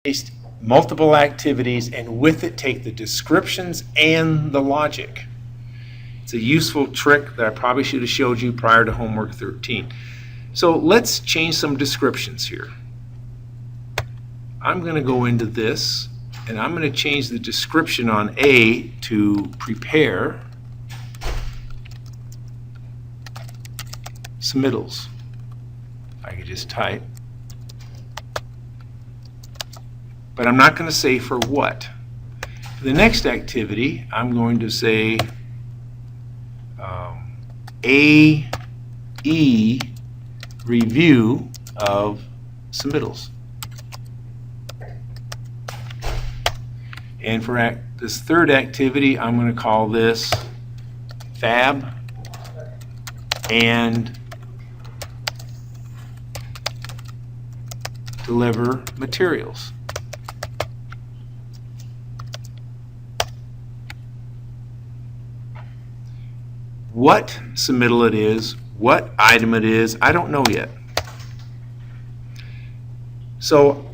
paste multiple activities, and with it take the descriptions and the logic. It's a useful trick that I probably should have showed you prior to homework 13. So let's change some descriptions here. I'm going to go into this, and I'm going to change the description on A to prepare submittals. I could just type. But I'm not going to say for what. For the next activity, I'm going to say AE review of submittals. And for this third activity, I'm going to call this Fab and deliver materials. What submittal it is, what item it is, I don't know yet. So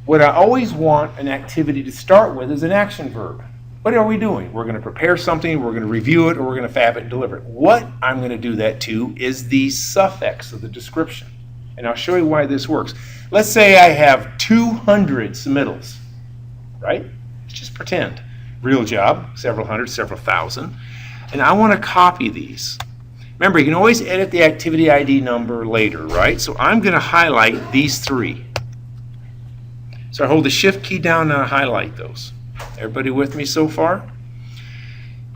what I always want an activity to start with is an action verb. What are we doing? We're going to prepare something, we're going to review it, or we're going to fab it and deliver it. What I'm going to do that to is the suffix of the description. And I'll show you why this works. Let's say I have 200 submittals, right? Let's just pretend. Real job, several hundred, several thousand. And I want to copy these. Remember, you can always edit the activity ID number later, right? So I'm going to highlight these three. So I hold the Shift key down and I highlight those. Everybody with me so far?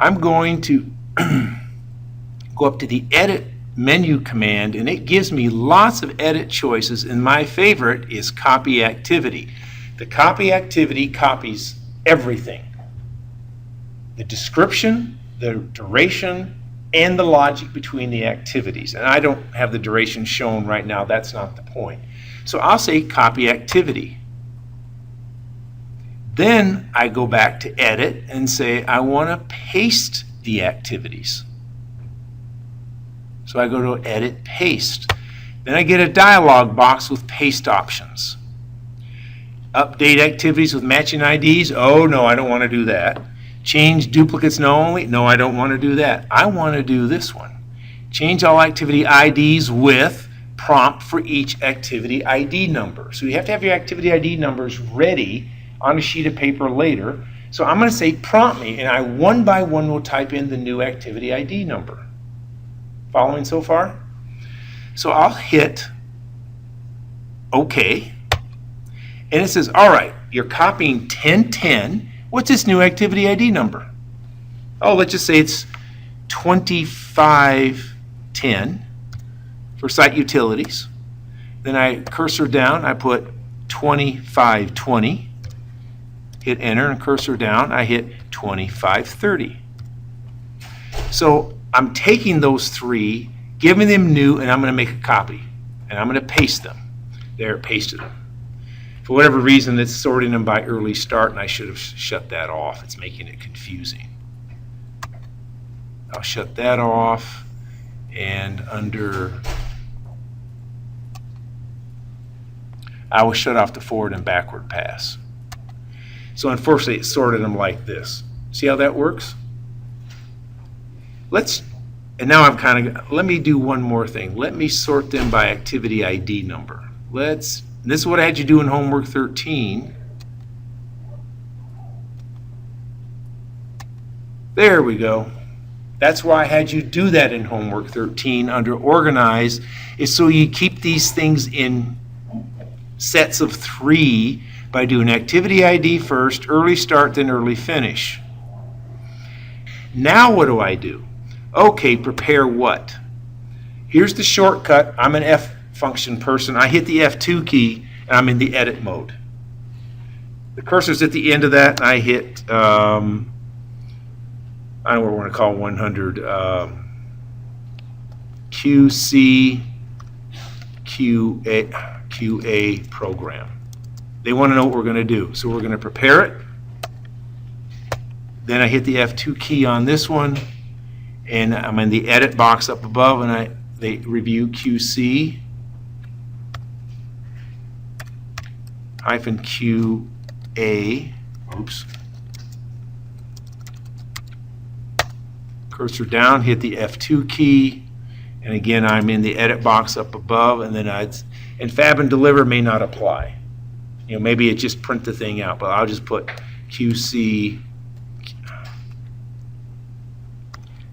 I'm going to go up to the Edit menu command, and it gives me lots of edit choices, and my favorite is Copy Activity. The Copy Activity copies everything. The description, the duration, and the logic between the activities. And I don't have the duration shown right now, that's not the point. So I'll say Copy Activity. Then I go back to Edit and say I want to paste the activities. So I go to Edit, Paste. Then I get a dialog box with paste options. Update activities with matching IDs. Oh no, I don't want to do that. Change duplicates no only. No, I don't want to do that. I want to do this one. Change all activity IDs with prompt for each activity ID number. So you have to have your activity ID numbers ready on a sheet of paper later. So I'm going to say prompt me, and I one by one will type in the new activity ID number. Following so far? So I'll hit OK. And it says, all right, you're copying 1010. What's this new activity ID number? Oh, let's just say it's 2510 for site utilities. Then I cursor down, I put 2520. Hit enter and cursor down, I hit 2530. So I'm taking those three, giving them new, and I'm going to make a copy. And I'm going to paste them. There, pasted them. For whatever reason, it's sorting them by early start, and I should have shut that off. It's making it confusing. I'll shut that off, and under, I will shut off the forward and backward pass. So unfortunately, it sorted them like this. See how that works? And now I'm let me do one more thing. Let me sort them by activity ID number. This is what I had you do in homework 13. There we go. That's why I had you do that in homework 13 under organize, is so you keep these things in sets of 3 by doing activity ID first, early start, then early finish. Now what do? Okay, prepare what? Here's the shortcut. I'm an F function person. I hit the F2 key, and I'm in the edit mode. The cursor's at the end of that, and I hit, I don't know what we want to call 100, QC QA program. They want to know what we're going to do. So we're going to prepare it. Then I hit the F2 key on this one, and I'm in the edit box up above, and they review QC hyphen QA, oops. Cursor down, hit the F2 key, and again, I'm in the edit box up above, and then and fab and deliver may not apply. You know, maybe it just print the thing out, but I'll just put QC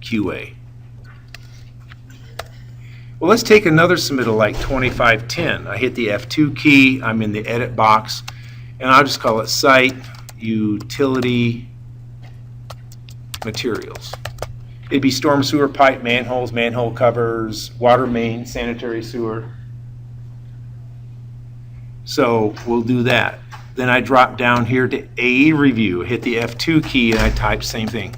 QA. Well, let's take another submittal like 2510. I hit the F2 key, I'm in the edit box, and I'll just call it Site Utility Materials. It'd be storm sewer pipe, manholes, manhole covers, water main, sanitary sewer. So we'll do that. Then I drop down here to AE review, hit the F2 key, and I type same thing.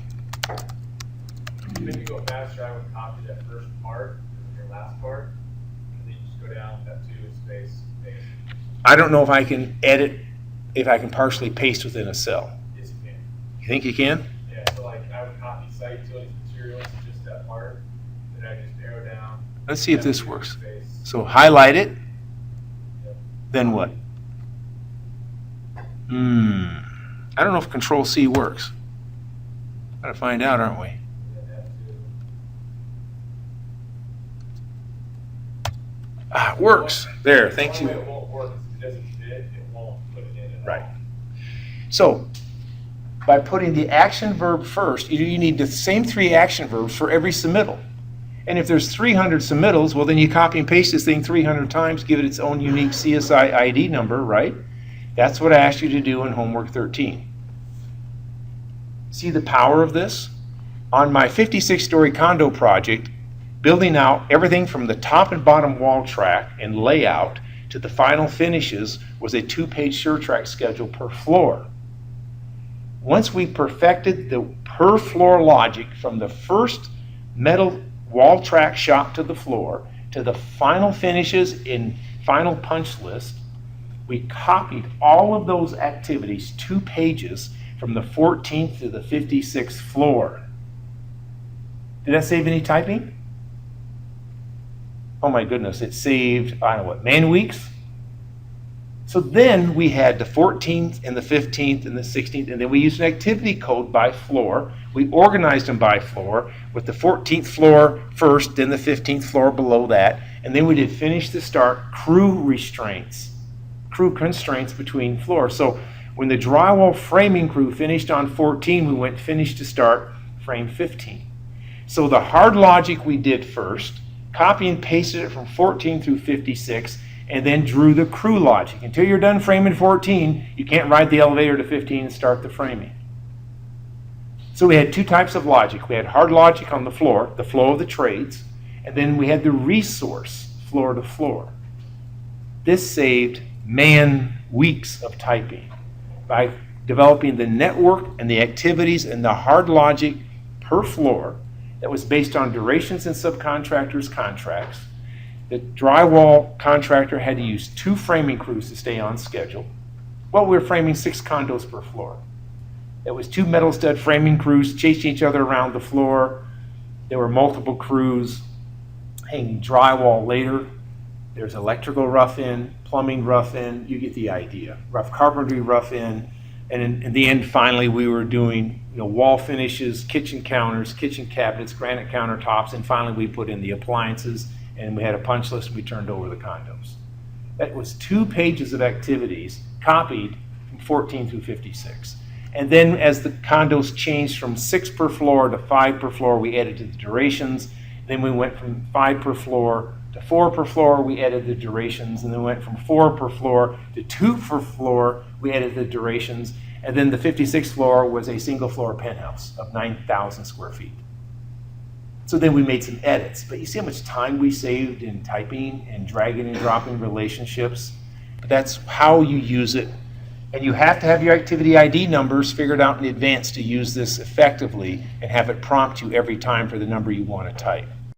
If you go faster, I would copy that first part, your last part, and then you just go down F2 space. I don't know if I can edit, if I can partially paste within a cell. Yes, you can. You think you can? Yeah, so like I would copy site utilities materials, just that part, then I just arrow down. Let's see if this works. Space. So highlight it, Yep. then what? I don't know if Control C works. Gotta find out, aren't we? Ah, it works. There, thank you. It won't work because it doesn't fit, it won't put it in at all. Right. So, by putting the action verb first, you need the same 3 action verbs for every submittal. And if there's 300 submittals, well, then you copy and paste this thing 300 times, give it its own unique CSI ID number, right? That's what I asked you to do in homework 13. See the power of this? On my 56-story condo project, building out everything from the top and bottom wall track and layout to the final finishes was a 2-page SureTrak schedule per floor. Once we perfected the per floor logic from the first metal wall track shot to the floor to the final finishes in final punch list, we copied all of those activities 2 pages from the 14th to the 56th floor. Did that save any typing? Oh my goodness, it saved, I don't know what, man weeks? So then we had the 14th and the 15th and the 16th, and then we used an activity code by floor. We organized them by floor with the 14th floor first, then the 15th floor below that, and then we did finish to start crew constraints between floors. So when the drywall framing crew finished on 14, we went finish to start frame 15. So the hard logic we did first, copy and pasted it from 14 through 56, and then drew the crew logic. Until you're done framing 14, you can't ride the elevator to 15 and start the framing. So we had 2 types of logic. We had hard logic on the floor, the flow of the trades, and then we had the resource, floor to floor. This saved man weeks of typing by developing the network and the activities and the hard logic per floor that was based on durations and subcontractors' contracts. The drywall contractor had to use 2 framing crews to stay on schedule. Well, we were framing 6 condos per floor. It was 2 metal stud framing crews chasing each other around the floor. There were multiple crews hanging drywall later. There's electrical rough in, plumbing rough in, you get the idea. Rough carpentry rough in, and in the end, finally, we were doing wall finishes, kitchen counters, kitchen cabinets, granite countertops, and finally we put in the appliances, and we had a punch list and we turned over the condos. That was 2 pages of activities copied from 14 through 56. And then as the condos changed from 6 per floor to 5 per floor, we added to the durations. Then we went from 5 per floor to 4 per floor, we added the durations, and then went from 4 per floor to 2 per floor, we added the durations, and then the 56th floor was a single floor penthouse of 9,000 square feet. So then we made some edits, but you see how much time we saved in typing and dragging and dropping relationships? That's how you use it, and you have to have your activity ID numbers figured out in advance to use this effectively and have it prompt you every time for the number you want to type.